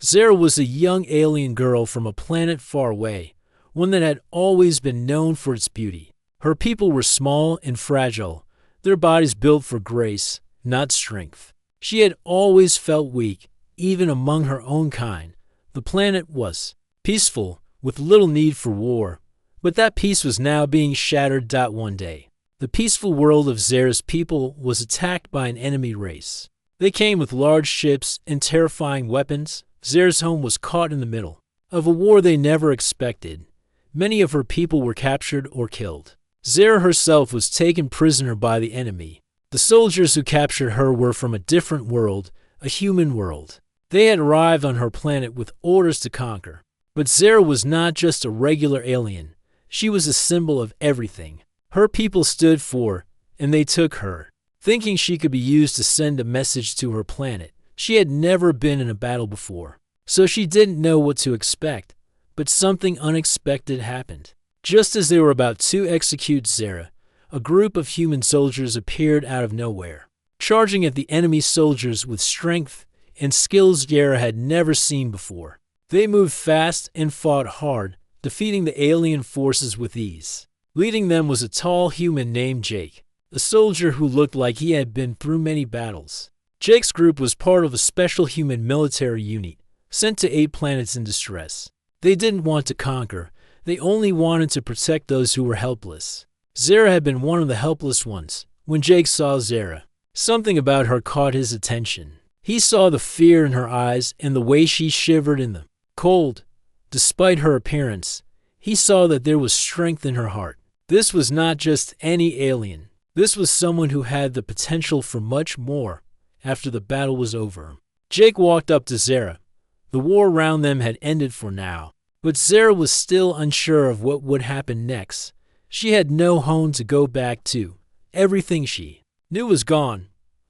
Zara was a young alien girl from a planet far away, one that had always been known for its beauty. Her people were small and fragile, their bodies built for grace, not strength. She had always felt weak, even among her own kind. The planet was peaceful, with little need for war, but that peace was now being shattered. One day, the peaceful world of Zara's people was attacked by an enemy race. They came with large ships and terrifying weapons. Zara's home was caught in the middle of a war they never expected. Many of her people were captured or killed. Zara herself was taken prisoner by the enemy. The soldiers who captured her were from a different world, a human world. They had arrived on her planet with orders to conquer. But Zara was not just a regular alien. She was a symbol of everything her people stood for, and they took her, thinking she could be used to send a message to her planet. She had never been in a battle before, so she didn't know what to expect. But something unexpected happened. Just as they were about to execute Zara, a group of human soldiers appeared out of nowhere, charging at the enemy soldiers with strength and skills Zara had never seen before. They moved fast and fought hard, defeating the alien forces with ease. Leading them was a tall human named Jake, a soldier who looked like he had been through many battles. Jake's group was part of a special human military unit sent to 8 planets in distress. They didn't want to conquer, they only wanted to protect those who were helpless. Zara had been one of the helpless ones. When Jake saw Zara, something about her caught his attention. He saw the fear in her eyes and the way she shivered in the cold. Despite her appearance, he saw that there was strength in her heart. This was not just any alien. This was someone who had the potential for much more after the battle was over. Jake walked up to Zara. The war around them had ended for now, but Zara was still unsure of what would happen next. She had no home to go back to. Everything she knew was gone.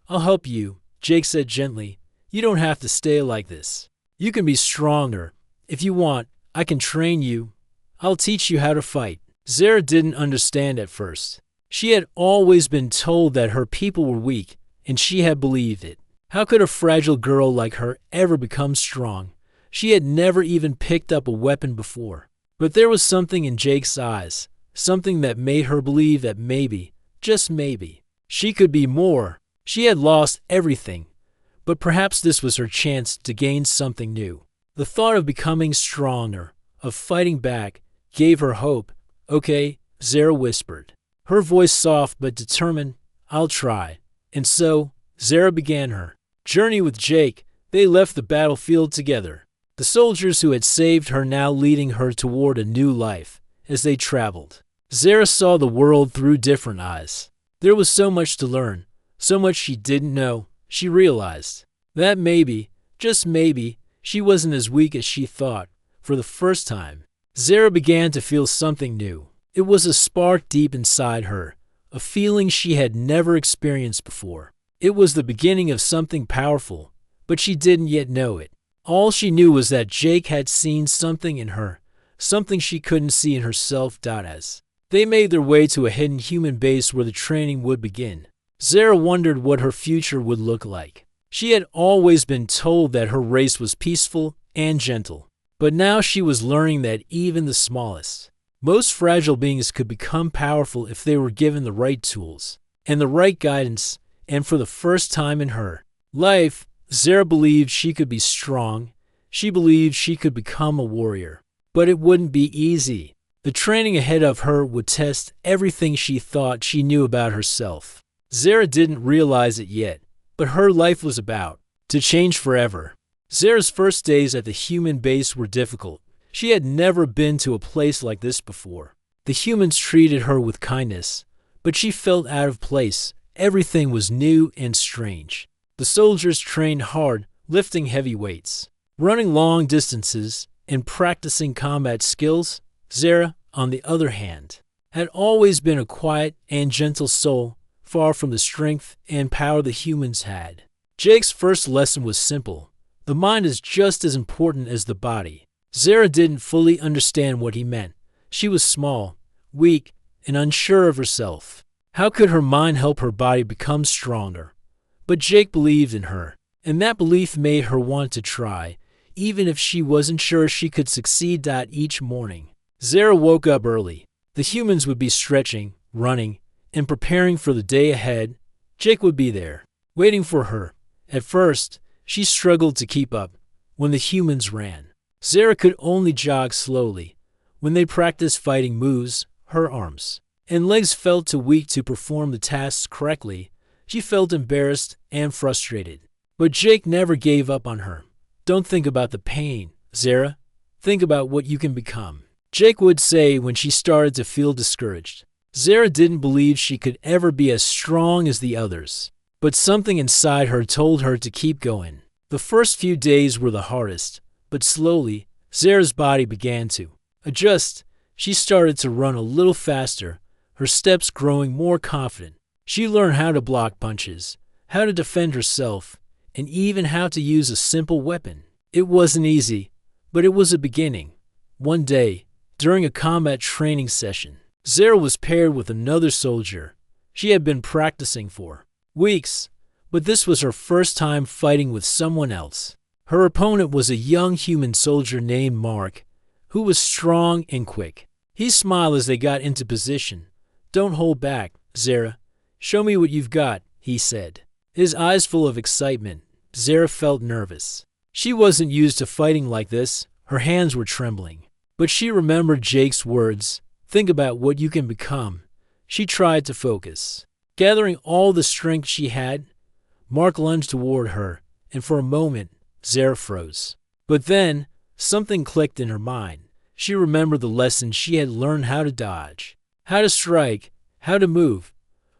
"I'll help you," Jake said gently. "You don't have to stay like this. You can be stronger. If you want, I can train you. I'll teach you how to fight." Zara didn't understand at first. She had always been told that her people were weak, and she had believed it. How could a fragile girl like her ever become strong? She had never even picked up a weapon before. But there was something in Jake's eyes, something that made her believe that maybe, just maybe, she could be more. She had lost everything, but perhaps this was her chance to gain something new. The thought of becoming stronger, of fighting back, gave her hope. "Okay," Zara whispered, her voice soft but determined. "I'll try." And so, Zara began her journey with Jake. They left the battlefield together, the soldiers who had saved her now leading her toward a new life. As they traveled, Zara saw the world through different eyes. There was so much to learn, so much she didn't know. She realized that maybe, just maybe, she wasn't as weak as she thought. For the first time, Zara began to feel something new. It was a spark deep inside her, a feeling she had never experienced before. It was the beginning of something powerful, but she didn't yet know it. All she knew was that Jake had seen something in her, something she couldn't see in herself. As they made their way to a hidden human base where the training would begin, Zara wondered what her future would look like. She had always been told that her race was peaceful and gentle, but now she was learning that even the smallest, most fragile beings could become powerful if they were given the right tools and the right guidance. And for the first time in her life, Zara believed she could be strong. She believed she could become a warrior. But it wouldn't be easy. The training ahead of her would test everything she thought she knew about herself. Zara didn't realize it yet, but her life was about to change forever. Zara's first days at the human base were difficult. She had never been to a place like this before. The humans treated her with kindness, but she felt out of place. Everything was new and strange. The soldiers trained hard, lifting heavy weights, running long distances, and practicing combat skills. Zara, on the other hand, had always been a quiet and gentle soul, far from the strength and power the humans had. Jake's first lesson was simple. The mind is just as important as the body. Zara didn't fully understand what he meant. She was small, weak, and unsure of herself. How could her mind help her body become stronger? But Jake believed in her, and that belief made her want to try. even if she wasn't sure she could succeed. Each morning, Zara woke up early. The humans would be stretching, running, and preparing for the day ahead. Jake would be there, waiting for her. At first, she struggled to keep up. When the humans ran, Zara could only jog slowly. When they practiced fighting moves, her arms and legs felt too weak to perform the tasks correctly. She felt embarrassed and frustrated. But Jake never gave up on her. Don't think about the pain, Zara. Think about what you can become, Jake would say when she started to feel discouraged. Zara didn't believe she could ever be as strong as the others, but something inside her told her to keep going. The first few days were the hardest, but slowly, Zara's body began to adjust. She started to run a little faster, her steps growing more confident. She learned how to block punches, how to defend herself, and even how to use a simple weapon. It wasn't easy, but it was a beginning. One day, during a combat training session, Zara was paired with another soldier. She had been practicing for weeks, but this was her first time fighting with someone else. Her opponent was a young human soldier named Mark, who was strong and quick. He smiled as they got into position. "Don't hold back, Zara. Show me what you've got," he said. His eyes full of excitement. Zara felt nervous. She wasn't used to fighting like this. Her hands were trembling. But she remembered Jake's words. Think about what you can become. She tried to focus. Gathering all the strength she had, Mark lunged toward her, and for a moment, Zara froze. But then, something clicked in her mind. She remembered the lessons she had learned: how to dodge, how to strike, how to move.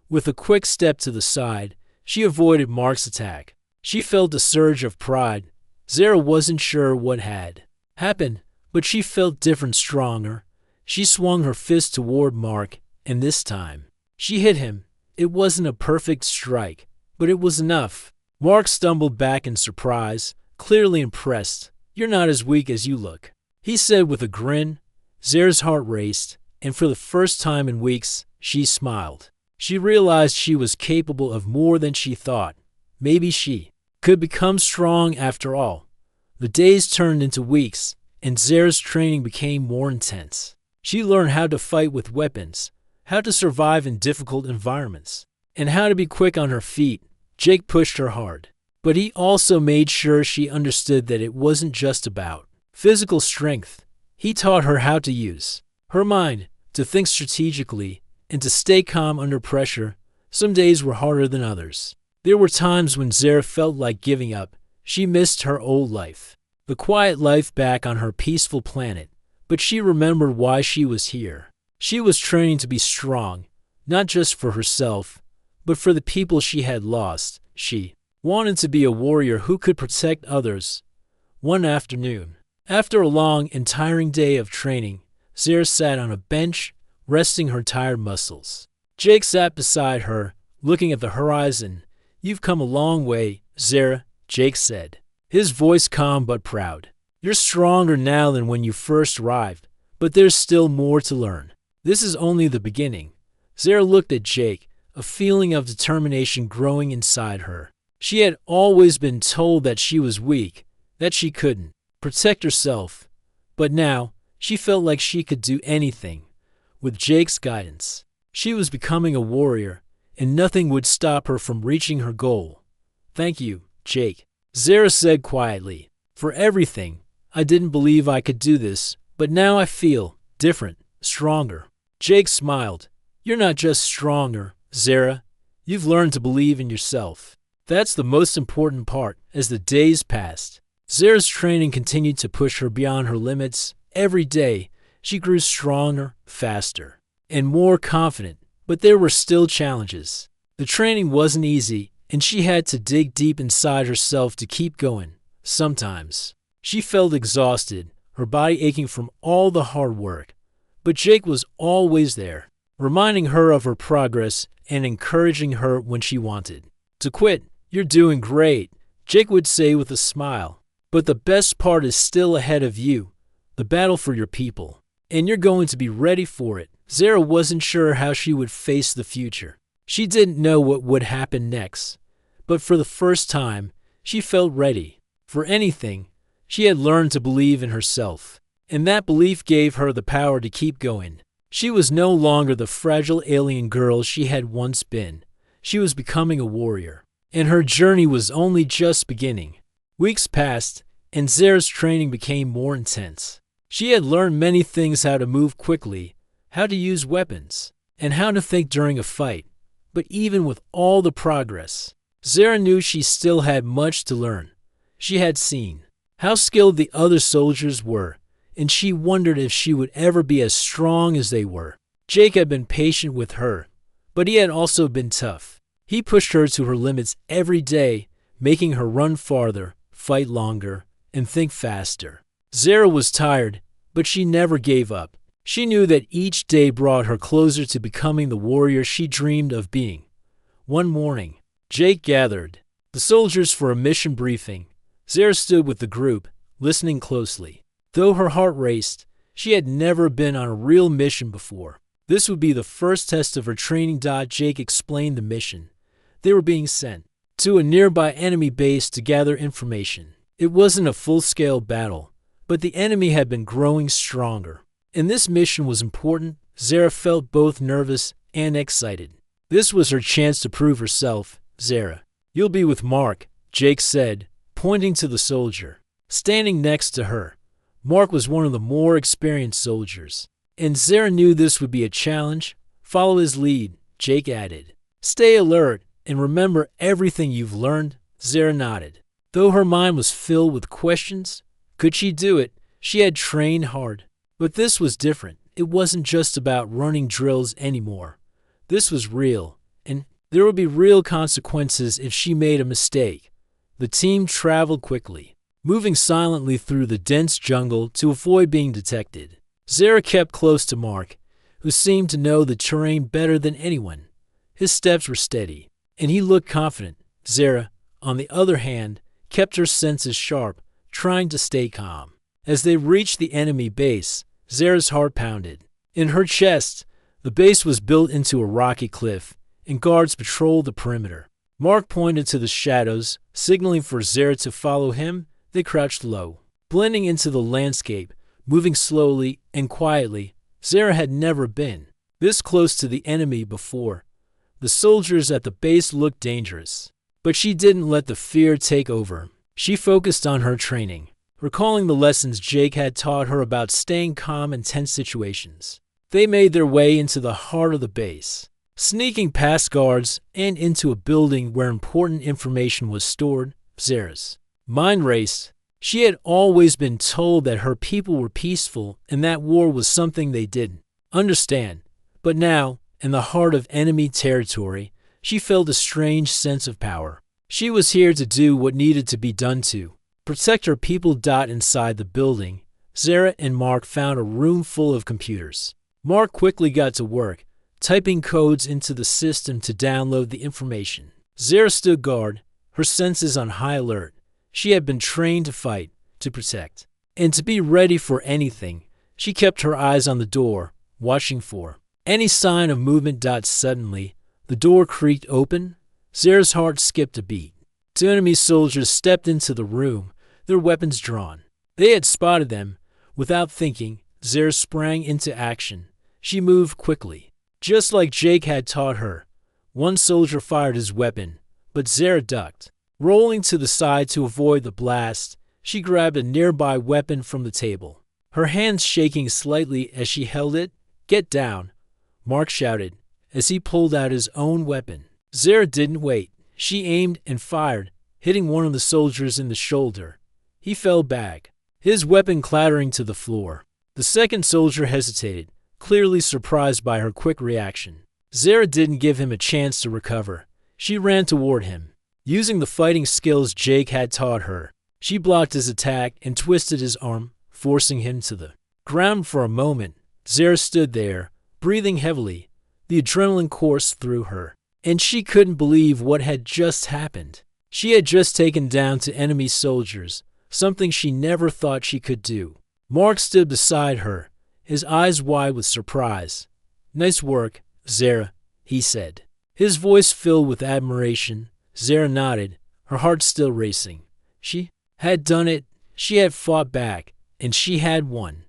With a quick step to the side, she avoided Mark's attack. She felt a surge of pride. Zara wasn't sure what had happened, but she felt different, stronger. She swung her fist toward Mark, and this time, she hit him. It wasn't a perfect strike, but it was enough. Mark stumbled back in surprise, clearly impressed. "You're not as weak as you look," he said with a grin. Zara's heart raced, and for the first time in weeks, she smiled. She realized she was capable of more than she thought. Maybe she could become strong after all. The days turned into weeks, and Zara's training became more intense. She learned how to fight with weapons, how to survive in difficult environments, and how to be quick on her feet. Jake pushed her hard, but he also made sure she understood that it wasn't just about physical strength. He taught her how to use her mind, to think strategically, and to stay calm under pressure. Some days were harder than others. There were times when Zara felt like giving up. She missed her old life, the quiet life back on her peaceful planet. But she remembered why she was here. She was training to be strong, not just for herself, but for the people she had lost. She wanted to be a warrior who could protect others. One afternoon, after a long and tiring day of training, Zara sat on a bench, resting her tired muscles. Jake sat beside her, looking at the horizon. "You've come a long way, Zara," Jake said, his voice calm but proud. "You're stronger now than when you first arrived, but there's still more to learn. This is only the beginning." Zara looked at Jake, a feeling of determination growing inside her. She had always been told that she was weak, that she couldn't protect herself. But now, she felt like she could do anything. With Jake's guidance, she was becoming a warrior, and nothing would stop her from reaching her goal. "Thank you, Jake," Zara said quietly, "for everything. I didn't believe I could do this, but now I feel different, stronger." Jake smiled. "You're not just stronger, Zara. You've learned to believe in yourself. That's the most important part." As the days passed, Zara's training continued to push her beyond her limits. Every day, she grew stronger, faster, and more confident. But there were still challenges. The training wasn't easy, and she had to dig deep inside herself to keep going. Sometimes, she felt exhausted, her body aching from all the hard work. But Jake was always there, reminding her of her progress and encouraging her when she wanted to quit. "You're doing great," Jake would say with a smile. "But the best part is still ahead of you, the battle for your people. And you're going to be ready for it." Zara wasn't sure how she would face the future. She didn't know what would happen next. But for the first time, she felt ready for anything. She had learned to believe in herself, and that belief gave her the power to keep going. She was no longer the fragile alien girl she had once been. She was becoming a warrior, and her journey was only just beginning. Weeks passed, and Zara's training became more intense. She had learned many things: how to move quickly, how to use weapons, and how to think during a fight. But even with all the progress, Zara knew she still had much to learn. She had seen how skilled the other soldiers were, and she wondered if she would ever be as strong as they were. Jake had been patient with her, but he had also been tough. He pushed her to her limits every day, making her run farther, fight longer, and think faster. Zara was tired, but she never gave up. She knew that each day brought her closer to becoming the warrior she dreamed of being. One morning, Jake gathered the soldiers for a mission briefing. Zara stood with the group, listening closely. Though her heart raced, she had never been on a real mission before. This would be the first test of her training. Jake explained the mission. They were being sent to a nearby enemy base to gather information. It wasn't a full-scale battle, but the enemy had been growing stronger. And this mission was important. Zara felt both nervous and excited. This was her chance to prove herself. Zara, you'll be with Mark, Jake said, pointing to the soldier standing next to her. Mark was one of the more experienced soldiers, and Zara knew this would be a challenge. Follow his lead, Jake added. Stay alert and remember everything you've learned. Zara nodded. Though her mind was filled with questions, could she do it? She had trained hard. But this was different. It wasn't just about running drills anymore. This was real, and there would be real consequences if she made a mistake. The team traveled quickly, moving silently through the dense jungle to avoid being detected. Zara kept close to Mark, who seemed to know the terrain better than anyone. His steps were steady, and he looked confident. Zara, on the other hand, kept her senses sharp, trying to stay calm. As they reached the enemy base, Zara's heart pounded. In her chest, the base was built into a rocky cliff, and guards patrolled the perimeter. Mark pointed to the shadows, signaling for Zara to follow him. They crouched low, blending into the landscape, moving slowly and quietly. Zara had never been this close to the enemy before. The soldiers at the base looked dangerous, but she didn't let the fear take over. She focused on her training, recalling the lessons Jake had taught her about staying calm in tense situations. They made their way into the heart of the base, sneaking past guards and into a building where important information was stored. Zara's mind raced. She had always been told that her people were peaceful and that war was something they didn't understand. But now, in the heart of enemy territory, she felt a strange sense of power. She was here to do what needed to be done to protect her people. Inside the building, Zara and Mark found a room full of computers. Mark quickly got to work, typing codes into the system to download the information. Zara stood guard, her senses on high alert. She had been trained to fight, to protect, and to be ready for anything. She kept her eyes on the door, watching for any sign of movement. Suddenly, the door creaked open. Zara's heart skipped a beat. Two enemy soldiers stepped into the room, their weapons drawn. They had spotted them. Without thinking, Zara sprang into action. She moved quickly, just like Jake had taught her. One soldier fired his weapon, but Zara ducked. Rolling to the side to avoid the blast, she grabbed a nearby weapon from the table, her hands shaking slightly as she held it. "Get down," Mark shouted as he pulled out his own weapon. Zara didn't wait. She aimed and fired, hitting one of the soldiers in the shoulder. He fell back, his weapon clattering to the floor. The second soldier hesitated, clearly surprised by her quick reaction. Zara didn't give him a chance to recover. She ran toward him, using the fighting skills Jake had taught her. She blocked his attack and twisted his arm, forcing him to the ground. For a moment, Zara stood there, breathing heavily. The adrenaline coursed through her, and she couldn't believe what had just happened. She had just taken down two enemy soldiers, something she never thought she could do. Mark stood beside her, his eyes wide with surprise. "Nice work, Zara," he said, his voice filled with admiration. Zara nodded, her heart still racing. She had done it. She had fought back, and she had won.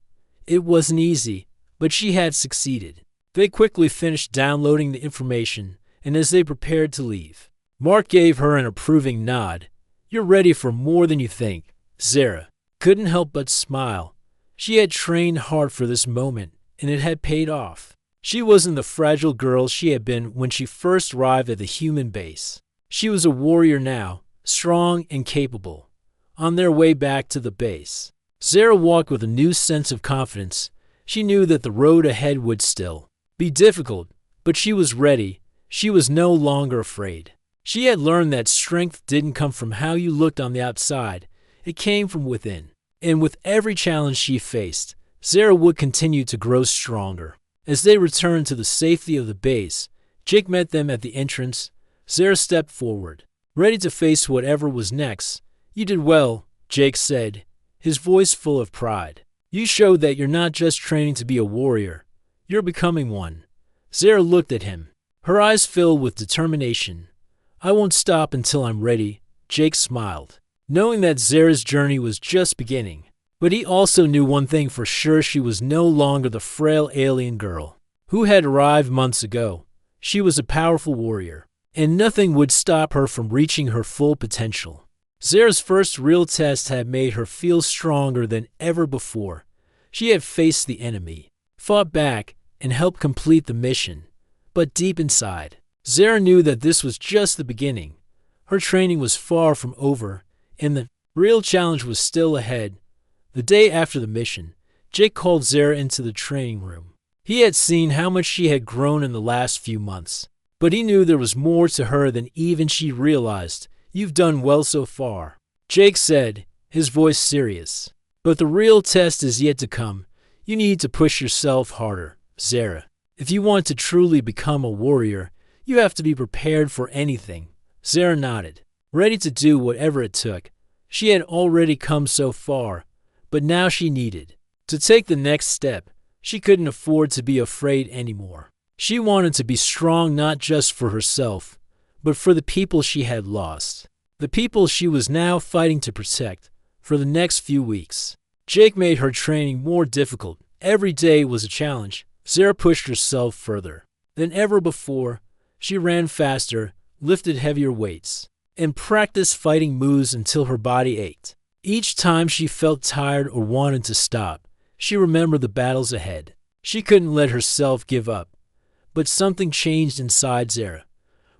It wasn't easy, but she had succeeded. They quickly finished downloading the information, and as they prepared to leave, Mark gave her an approving nod. "You're ready for more than you think." Zara couldn't help but smile. She had trained hard for this moment, and it had paid off. She wasn't the fragile girl she had been when she first arrived at the human base. She was a warrior now, strong and capable. On their way back to the base, Zara walked with a new sense of confidence. She knew that the road ahead would still be difficult, but she was ready. She was no longer afraid. She had learned that strength didn't come from how you looked on the outside. It came from within. And with every challenge she faced, Zara would continue to grow stronger. As they returned to the safety of the base, Jake met them at the entrance. Zara stepped forward, ready to face whatever was next. "You did well," Jake said, his voice full of pride. "You showed that you're not just training to be a warrior. You're becoming one." Zara looked at him, her eyes filled with determination. "I won't stop until I'm ready," Jake smiled, knowing that Zara's journey was just beginning. But he also knew one thing for sure: she was no longer the frail alien girl who had arrived months ago. She was a powerful warrior, and nothing would stop her from reaching her full potential. Zara's first real test had made her feel stronger than ever before. She had faced the enemy, fought back, and helped complete the mission. But deep inside, Zara knew that this was just the beginning. Her training was far from over, and the real challenge was still ahead. The day after the mission, Jake called Zara into the training room. He had seen how much she had grown in the last few months, but he knew there was more to her than even she realized. "You've done well so far," Jake said, his voice serious. "But the real test is yet to come. You need to push yourself harder, Zara. If you want to truly become a warrior, you have to be prepared for anything." Zara nodded, ready to do whatever it took. She had already come so far, but now she needed to take the next step. She couldn't afford to be afraid anymore. She wanted to be strong not just for herself, but for the people she had lost, the people she was now fighting to protect. For the next few weeks, Jake made her training more difficult. Every day was a challenge. Zara pushed herself further than ever before. She ran faster, lifted heavier weights, and practiced fighting moves until her body ached. Each time she felt tired or wanted to stop, she remembered the battles ahead. She couldn't let herself give up. But something changed inside Zara.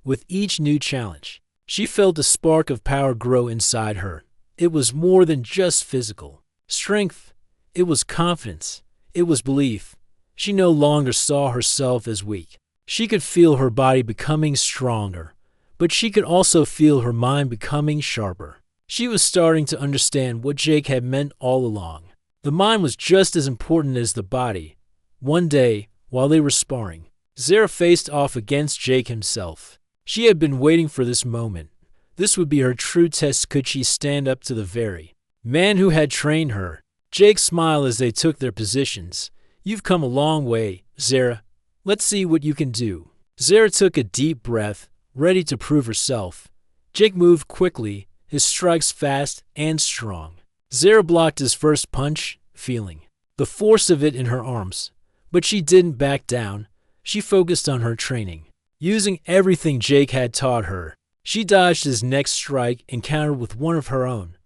With each new challenge, she felt a spark of power grow inside her. It was more than just physical strength. It was confidence. It was belief. She no longer saw herself as weak. She could feel her body becoming stronger, but she could also feel her mind becoming sharper. She was starting to understand what Jake had meant all along. The mind was just as important as the body. One day, while they were sparring, Zara faced off against Jake himself. She had been waiting for this moment. This would be her true test. Could she stand up to the very man who had trained her? Jake smiled as they took their positions. "You've come a long way, Zara. Let's see what you can do." Zara took a deep breath, ready to prove herself. Jake moved quickly, his strikes fast and strong. Zara blocked his first punch, feeling the force of it in her arms. But she didn't back down. She focused on her training, using everything Jake had taught her. She dodged his next strike and countered with one of her own.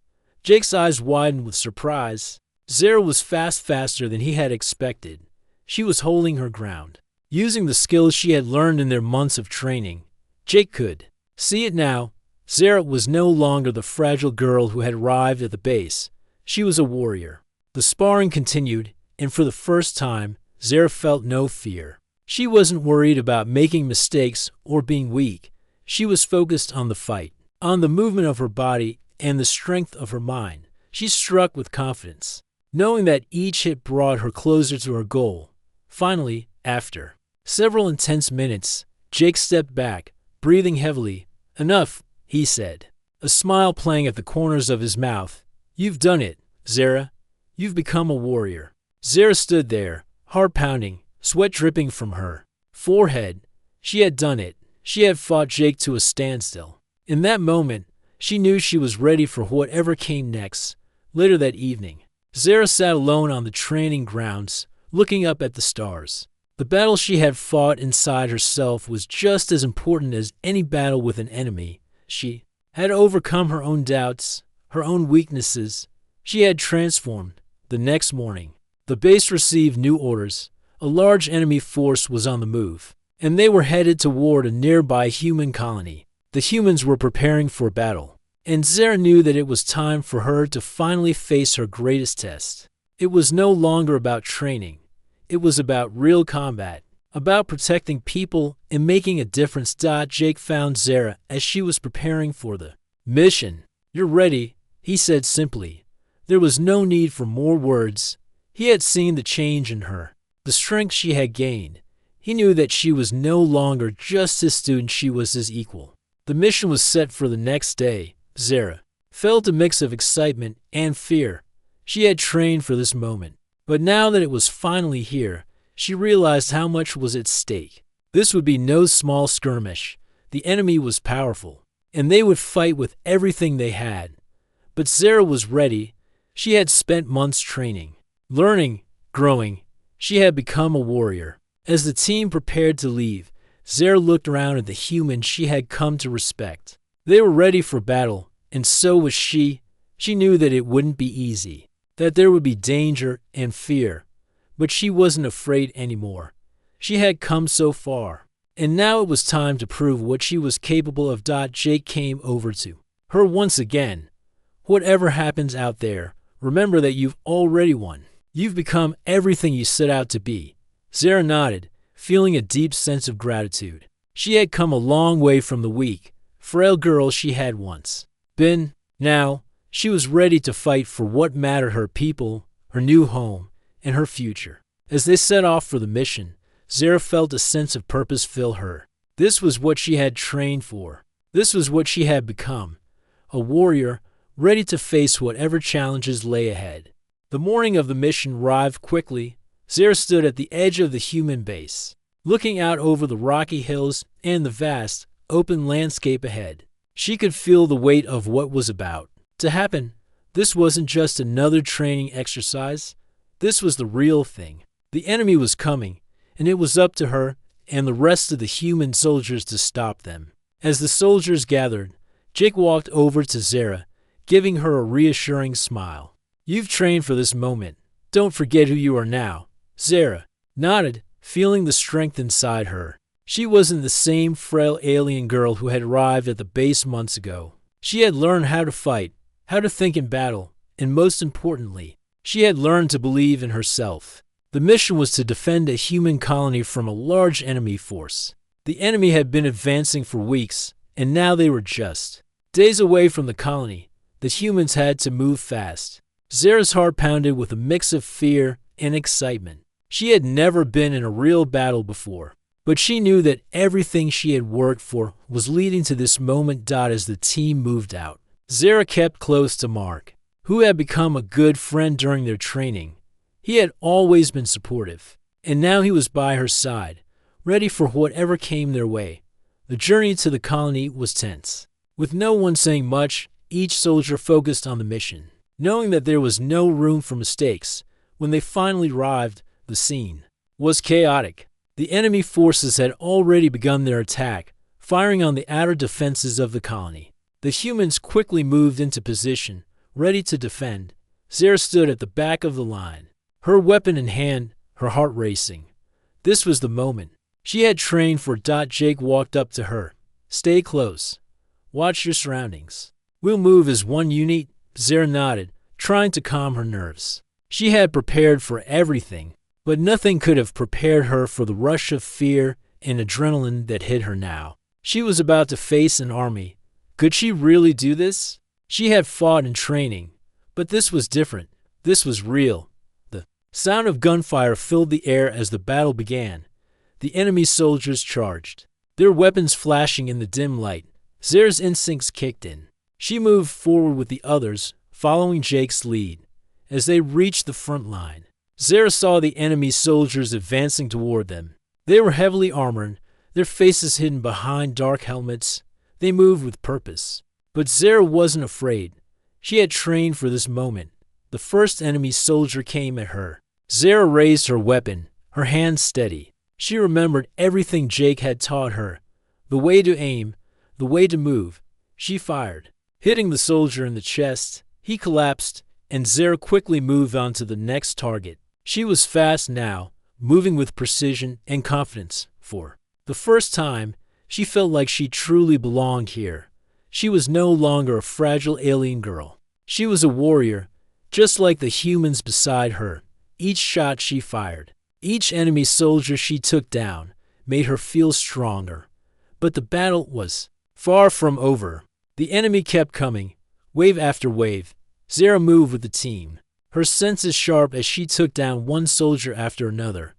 Jake's eyes widened with surprise. Zara was faster than he had expected. She was holding her ground, using the skills she had learned in their months of training. Jake could see it now. Zara was no longer the fragile girl who had arrived at the base. She was a warrior. The sparring continued, and for the first time, Zara felt no fear. She wasn't worried about making mistakes or being weak. She was focused on the fight, on the movement of her body, and the strength of her mind. She struck with confidence, knowing that each hit brought her closer to her goal. Finally, after several intense minutes, Jake stepped back, breathing heavily. "Enough," he said, a smile playing at the corners of his mouth. "You've done it, Zara. You've become a warrior." Zara stood there, heart pounding, sweat dripping from her forehead. She had done it. She had fought Jake to a standstill. In that moment, she knew she was ready for whatever came next. Later that evening, Zara sat alone on the training grounds, looking up at the stars. The battle she had fought inside herself was just as important as any battle with an enemy. She had overcome her own doubts, her own weaknesses. She had transformed. The next morning, the base received new orders. A large enemy force was on the move, and they were headed toward a nearby human colony. The humans were preparing for battle, and Zara knew that it was time for her to finally face her greatest test. It was no longer about training. It was about real combat, about protecting people and making a difference. Jake found Zara as she was preparing for the mission. "You're ready," he said simply. There was no need for more words. He had seen the change in her, the strength she had gained. He knew that she was no longer just his student, she was his equal. The mission was set for the next day. Zara felt a mix of excitement and fear. She had trained for this moment, but now that it was finally here, she realized how much was at stake. This would be no small skirmish. The enemy was powerful, and they would fight with everything they had. But Zara was ready. She had spent months training, learning, growing. She had become a warrior. As the team prepared to leave, Zara looked around at the humans she had come to respect. They were ready for battle, and so was she. She knew that it wouldn't be easy, that there would be danger and fear, but she wasn't afraid anymore. She had come so far, and now it was time to prove what she was capable of. Jake came over to her once again. "Whatever happens out there, remember that you've already won. You've become everything you set out to be." Zara nodded, feeling a deep sense of gratitude. She had come a long way from the weak, frail girl she had once been. Now, she was ready to fight for what mattered: her people, her new home, and her future. As they set off for the mission, Zara felt a sense of purpose fill her. This was what she had trained for. This was what she had become: a warrior ready to face whatever challenges lay ahead. The morning of the mission arrived quickly. Zara stood at the edge of the human base, looking out over the rocky hills and the vast, open landscape ahead. She could feel the weight of what was about to happen. This wasn't just another training exercise. This was the real thing. The enemy was coming, and it was up to her and the rest of the human soldiers to stop them. As the soldiers gathered, Jake walked over to Zara, giving her a reassuring smile. "You've trained for this moment. Don't forget who you are now." Zara nodded, feeling the strength inside her. She wasn't the same frail alien girl who had arrived at the base months ago. She had learned how to fight, how to think in battle, and most importantly, she had learned to believe in herself. The mission was to defend a human colony from a large enemy force. The enemy had been advancing for weeks, and now they were just days away from the colony. The humans had to move fast. Zara's heart pounded with a mix of fear and excitement. She had never been in a real battle before, but she knew that everything she had worked for was leading to this moment. As the team moved out, Zara kept close to Mark, who had become a good friend during their training. He had always been supportive, and now he was by her side, ready for whatever came their way. The journey to the colony was tense. With no one saying much, each soldier focused on the mission, knowing that there was no room for mistakes. When they finally arrived, the scene was chaotic. The enemy forces had already begun their attack, firing on the outer defenses of the colony. The humans quickly moved into position, ready to defend. Zara stood at the back of the line, her weapon in hand, her heart racing. This was the moment she had trained for. Jake walked up to her. "Stay close. Watch your surroundings. We'll move as one unit." Zara nodded, trying to calm her nerves. She had prepared for everything, but nothing could have prepared her for the rush of fear and adrenaline that hit her now. She was about to face an army. Could she really do this? She had fought in training, but this was different. This was real. The sound of gunfire filled the air as the battle began. The enemy soldiers charged, their weapons flashing in the dim light. Zara's instincts kicked in. She moved forward with the others, following Jake's lead. As they reached the front line, Zara saw the enemy soldiers advancing toward them. They were heavily armored, their faces hidden behind dark helmets. They moved with purpose. But Zara wasn't afraid. She had trained for this moment. the first enemy soldier came at her. Zara raised her weapon, her hand steady. She remembered everything Jake had taught her. The way to aim, the way to move. She fired, hitting the soldier in the chest. He collapsed, and Zara quickly moved on to the next target. She was fast now, moving with precision and confidence. For the first time, she felt like she truly belonged here. She was no longer a fragile alien girl. She was a warrior, just like the humans beside her. Each shot she fired, each enemy soldier she took down, made her feel stronger. But the battle was far from over. The enemy kept coming, wave after wave. Zara moved with the team, her senses sharp as she took down one soldier after another.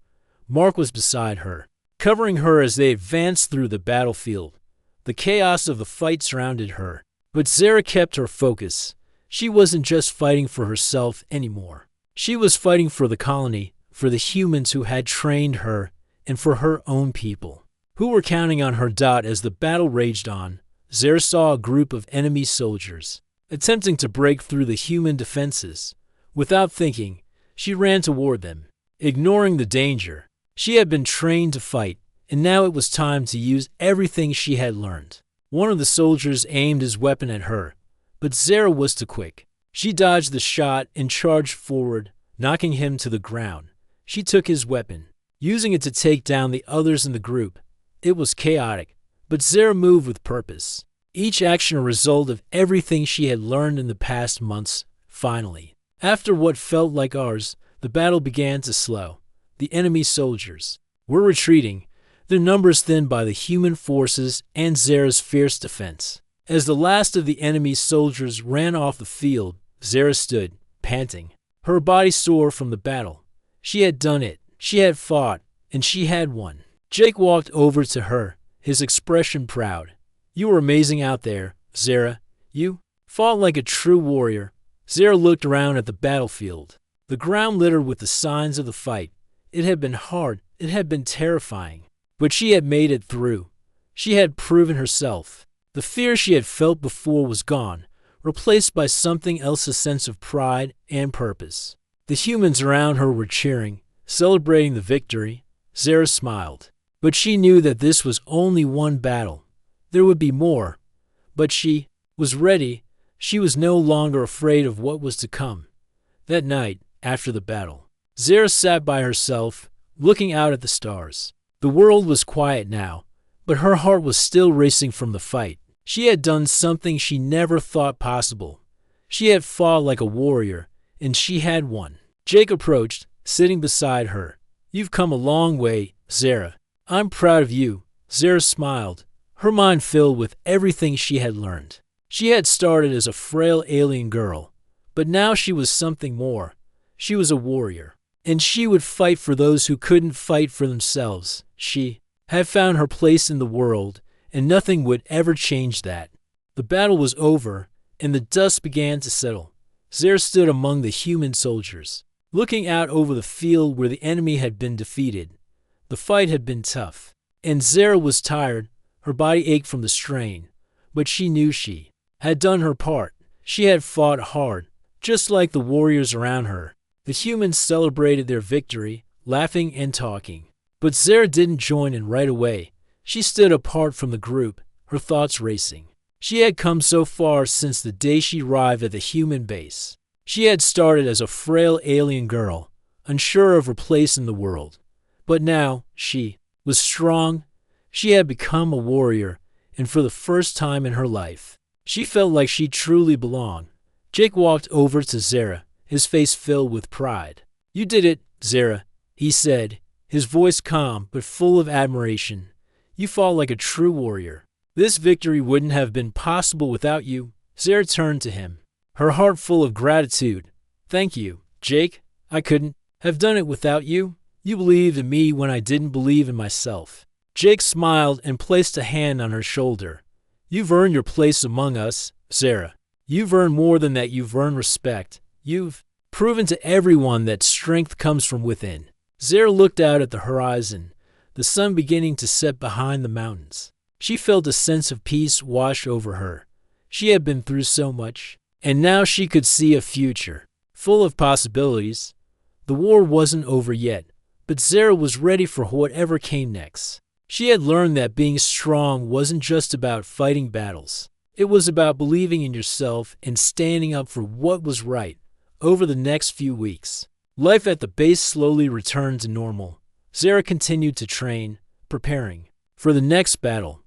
Mark was beside her, covering her as they advanced through the battlefield. The chaos of the fight surrounded her, but Zara kept her focus. She wasn't just fighting for herself anymore. She was fighting for the colony, for the humans who had trained her, and for her own people, who were counting on her. As the battle raged on, Zara saw a group of enemy soldiers attempting to break through the human defenses. Without thinking, she ran toward them, ignoring the danger. She had been trained to fight, and now it was time to use everything she had learned. One of the soldiers aimed his weapon at her, but Zara was too quick. She dodged the shot and charged forward, knocking him to the ground. She took his weapon, using it to take down the others in the group. It was chaotic, but Zara moved with purpose. Each action a result of everything she had learned in the past months. Finally, after what felt like hours, the battle began to slow. The enemy soldiers were retreating, their numbers thinned by the human forces and Zara's fierce defense. As the last of the enemy soldiers ran off the field, Zara stood, panting, her body sore from the battle. She had done it. She had fought, and she had won. Jake walked over to her, his expression proud. "You were amazing out there, Zara. You fought like a true warrior." Zara looked around at the battlefield, the ground littered with the signs of the fight. It had been hard, it had been terrifying, but she had made it through. She had proven herself. The fear she had felt before was gone, replaced by something else, a sense of pride and purpose. The humans around her were cheering, celebrating the victory. Zara smiled, but she knew that this was only one battle. There would be more, but she was ready. She was no longer afraid of what was to come. That night, after the battle, Zara sat by herself, looking out at the stars. The world was quiet now, but her heart was still racing from the fight. She had done something she never thought possible. She had fought like a warrior, and she had won. Jake approached, sitting beside her. "You've come a long way, Zara. I'm proud of you." Zara smiled, her mind filled with everything she had learned. She had started as a frail alien girl, but now she was something more. She was a warrior, and she would fight for those who couldn't fight for themselves. She had found her place in the world, and nothing would ever change that. The battle was over, and the dust began to settle. Zara stood among the human soldiers, looking out over the field where the enemy had been defeated. The fight had been tough, and Zara was tired. Her body ached from the strain, but she knew she had done her part. She had fought hard, just like the warriors around her. The humans celebrated their victory, laughing and talking. But Zara didn't join in right away. She stood apart from the group, her thoughts racing. She had come so far since the day she arrived at the human base. She had started as a frail alien girl, unsure of her place in the world. But now, she was strong. She had become a warrior, and for the first time in her life, she felt like she truly belonged. Jake walked over to Zara, his face filled with pride. "You did it, Zara," he said, his voice calm but full of admiration. "You fought like a true warrior. This victory wouldn't have been possible without you." Zara turned to him, her heart full of gratitude. "Thank you, Jake. I couldn't have done it without you. You believed in me when I didn't believe in myself." Jake smiled and placed a hand on her shoulder. "You've earned your place among us, Zara. You've earned more than that. You've earned respect. You've proven to everyone that strength comes from within." Zara looked out at the horizon, the sun beginning to set behind the mountains. She felt a sense of peace wash over her. She had been through so much, and now she could see a future. full of possibilities. The war wasn't over yet, but Zara was ready for whatever came next. She had learned that being strong wasn't just about fighting battles. It was about believing in yourself and standing up for what was right. Over the next few weeks, life at the base slowly returned to normal. Zara continued to train, preparing for the next battle.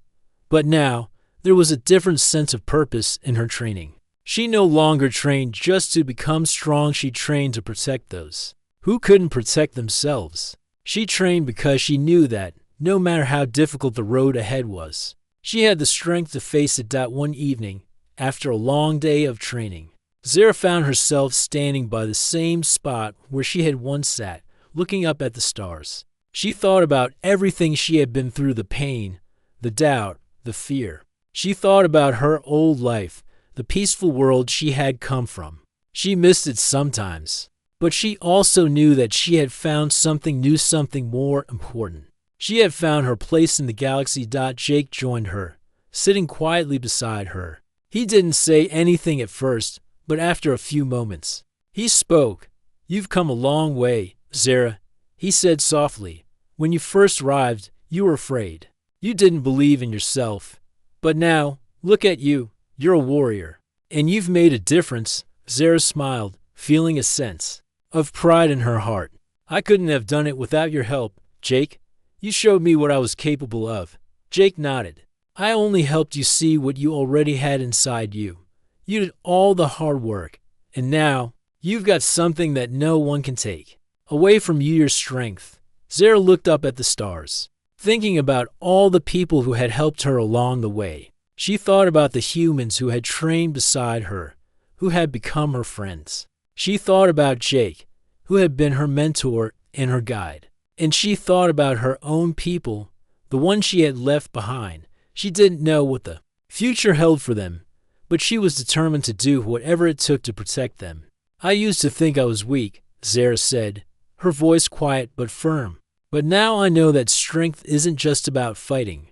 But now, there was a different sense of purpose in her training. She no longer trained just to become strong, she trained to protect those who couldn't protect themselves. She trained because she knew that, no matter how difficult the road ahead was, she had the strength to face it. One evening, after a long day of training, Zara found herself standing by the same spot where she had once sat, looking up at the stars. She thought about everything she had been through, the pain, the doubt, the fear. She thought about her old life, the peaceful world she had come from. She missed it sometimes, but she also knew that she had found something new, something more important. She had found her place in the galaxy. Jake joined her, sitting quietly beside her. He didn't say anything at first, but after a few moments, he spoke. "You've come a long way, Zara," he said softly. "When you first arrived, you were afraid. You didn't believe in yourself. But now, look at you. You're a warrior. And you've made a difference." Zara smiled, feeling a sense of pride in her heart. "I couldn't have done it without your help, Jake. You showed me what I was capable of." Jake nodded. "I only helped you see what you already had inside you. You did all the hard work, and now you've got something that no one can take away from you, your strength." Zara looked up at the stars, thinking about all the people who had helped her along the way. She thought about the humans who had trained beside her, who had become her friends. She thought about Jake, who had been her mentor and her guide. And she thought about her own people, the ones she had left behind. She didn't know what the future held for them, but she was determined to do whatever it took to protect them. "I used to think I was weak," Zara said, her voice quiet but firm. "But now I know that strength isn't just about fighting.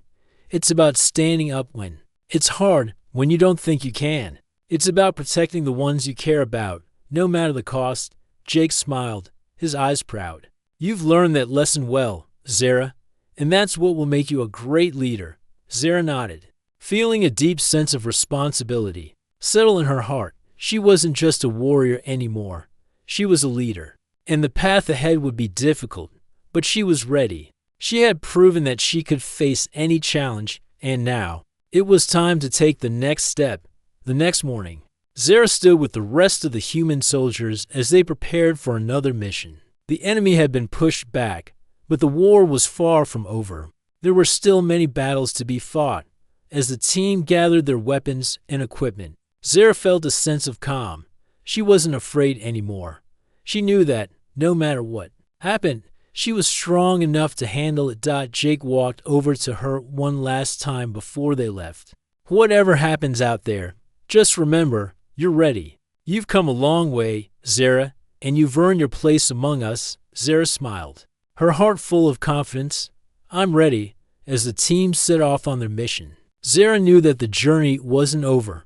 It's about standing up when it's hard, when you don't think you can. It's about protecting the ones you care about, no matter the cost." Jake smiled, his eyes proud. "You've learned that lesson well, Zara, and that's what will make you a great leader." Zara nodded, feeling a deep sense of responsibility settle in her heart. She wasn't just a warrior anymore. She was a leader, and the path ahead would be difficult, but she was ready. She had proven that she could face any challenge, and now it was time to take the next step. The next morning, Zara stood with the rest of the human soldiers as they prepared for another mission. The enemy had been pushed back, but the war was far from over. There were still many battles to be fought. As the team gathered their weapons and equipment, Zara felt a sense of calm. She wasn't afraid anymore. She knew that, no matter what happened, she was strong enough to handle it. Jake walked over to her one last time before they left. "Whatever happens out there, just remember, you're ready. You've come a long way, Zara, and you've earned your place among us." Zara smiled, her heart full of confidence. "I'm ready," as the team set off on their mission. Zara knew that the journey wasn't over,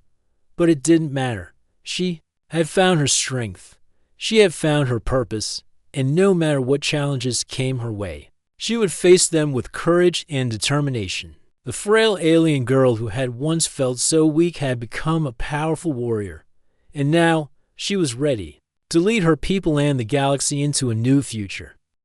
but it didn't matter. She had found her strength. She had found her purpose, and no matter what challenges came her way, she would face them with courage and determination. The frail alien girl who had once felt so weak had become a powerful warrior, and now she was ready to lead her people and the galaxy into a new future.